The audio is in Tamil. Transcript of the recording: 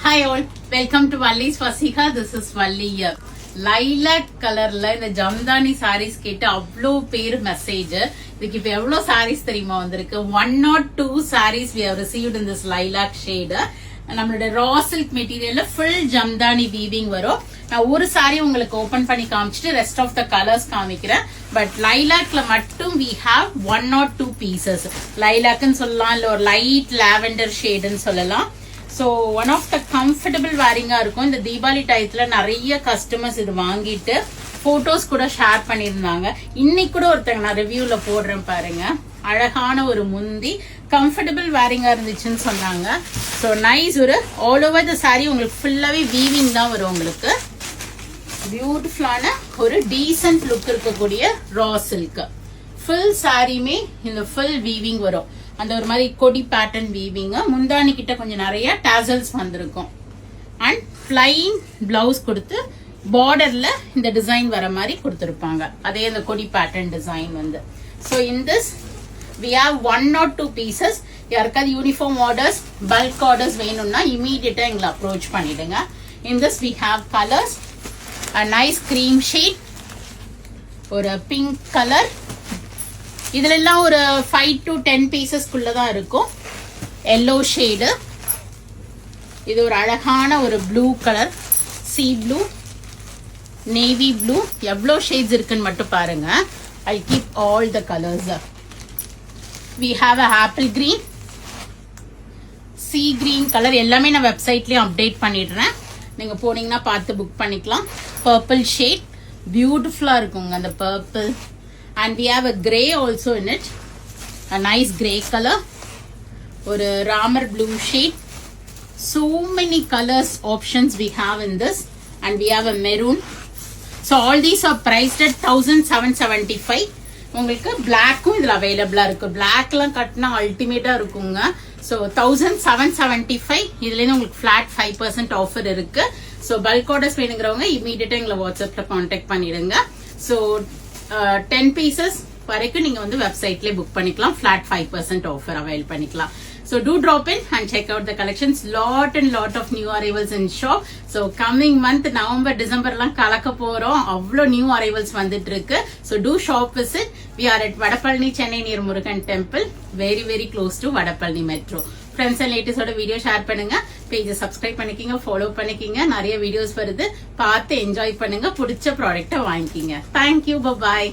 Hi all, welcome to Valli's Fasika. This is Valli here. Lilac கலர்ல இந்த ஜம்தானி sarees கேட்டு அவ்வளோ பேர் மெசேஜ். இதுக்கு இப்ப எவ்வளவு sarees தெரியுமா வந்திருக்கு? 102 sarees we have received in this lilac shade. நம்மளோட raw silk மெட்டீரியல்ல full Jamdani weaving வரும். நான் ஒரு saree உங்களுக்கு ஓபன் பண்ணி காமிச்சிட்டு ரெஸ்ட் ஆஃப் த கலர்ஸ் காமிக்கிறேன். பட் லைலாக்ல மட்டும் we have 102 pieces. லைலாக்னு சொல்லலாம், இல்ல ஒரு லைட் லாவெண்டர் ஷேடுன்னு சொல்லலாம். So one of the comfortable wearing இருக்கும். இந்த தீபாவளி டயத்துல நிறைய கஸ்டமர்ஸ் இது வாங்கிட்டு போட்டோஸ் கூட ஷேர் பண்ணிருந்தாங்க. இன்னைக்கு கூட ஒருத்தங்க நான் ரிவ்யூல போடுறேன் பாருங்க. அழகான ஒரு முந்தி கம்ஃபர்டபுள் வேரிங்கா இருந்துச்சுன்னு சொன்னாங்க. ஸோ நைஸ், ஒரு ஆல் ஓவர் த சாரி உங்களுக்கு ஃபுல்லாவே வீவிங் தான் வரும். உங்களுக்கு பியூட்டிஃபுல்லான ஒரு டீசன்ட் லுக் இருக்கக்கூடிய ரா சில்க் ஃபுல் சாரியுமே இந்த ஃபுல் வீவிங் வரும். அந்த ஒரு மாதிரி கொடி பேட்டர்ன் வீவிங், முந்தானி கிட்ட கொஞ்சம் நிறைய டாசல்ஸ் வந்திருக்கும். அண்ட் பிளைன் பிளவுஸ் கொடுத்து பார்டர்ல இந்த டிசைன் வர மாதிரி கொடுத்திருப்பாங்க. அதே அந்த கொடி பேட்டர்ன் டிசைன் வந்து. So in this we have 102 pieces. யாருக்காவது யூனிஃபார்ம் ஆர்டர்ஸ், பல்க் ஆர்டர்ஸ் வேணும்னா இமீடியட்டா எங்களை அப்ரோச் பண்ணிடுங்க. In this we have colors, a nice cream shade, ஒரு பிங்க் கலர். இதுல எல்லாம் ஒரு 5 to 10 pieces குள்ளதான் இருக்கும். எல்லோ ஷேடு, இது ஒரு அழகான ஒரு blue colour, sea blue, navy blue. எவ்வளோ ஷேட்ஸ் இருக்குன்னு மட்டும் பாருங்க. I keep all the colours. we have a apple green, sea green colour. எல்லாமே நான் வெப்சைட்லயும் அப்டேட் பண்ணிடுறேன். நீங்க போனீங்கன்னா பார்த்து புக் பண்ணிக்கலாம். பர்பிள் ஷேட் பியூட்டிஃபுல்லா இருக்குங்க அந்த purple. And we have a grey also in it, a nice grey color, or a ramar blue shade. So many colors options we have in this. And we have a maroon. So all these are priced at 1775. உங்களுக்கு பிளாக்கும் இதுல அவைலபிளா இருக்கு. பிளாக்லாம் கட்டினா அல்டிமேட்டா இருக்குங்க. ஸோ 1775. இதுல இருந்து உங்களுக்கு ஃபிளாட் 5% ஆஃபர் இருக்கு. ஸோ பல்க் ஆர்டர்ஸ் வேணுங்கிறவங்க இமீடியட்டா எங்களை வாட்ஸ்அப்ல கான்டாக்ட் பண்ணிடுங்க. ஸோ 10 pieces வரைக்கும் நீங்க வந்து வெப்சைட்லயே புக் பண்ணிக்கலாம். ஃபிளாட் 5% ஆஃபர் அவைல் பண்ணிக்கலாம். So do drop in and check out the collections. Lot and lot of new arrivals in shop. So coming month November December எல்லாம் கலக்க போறோம். அவ்வளோ நியூ arrivals வந்துட்டு இருக்கு. So do shop visit. We are at Vadapalani, Chennai near Murugan Temple. Very very close to Vadapalani Metro. Friends and லேட்டஸ்டோட வீடியோ ஷேர் பண்ணுங்க. பேஜை சப்ஸ்கிரைப் பண்ணிக்கிங்க, ஃபாலோ பண்ணிக்கிங்க. நிறைய வீடியோஸ் வருது, பார்த்து என்ஜாய் பண்ணுங்க. பிடிச்ச ப்ராடக்ட்டை வாங்கிக்கிங்க. தேங்க்யூ, பாய்.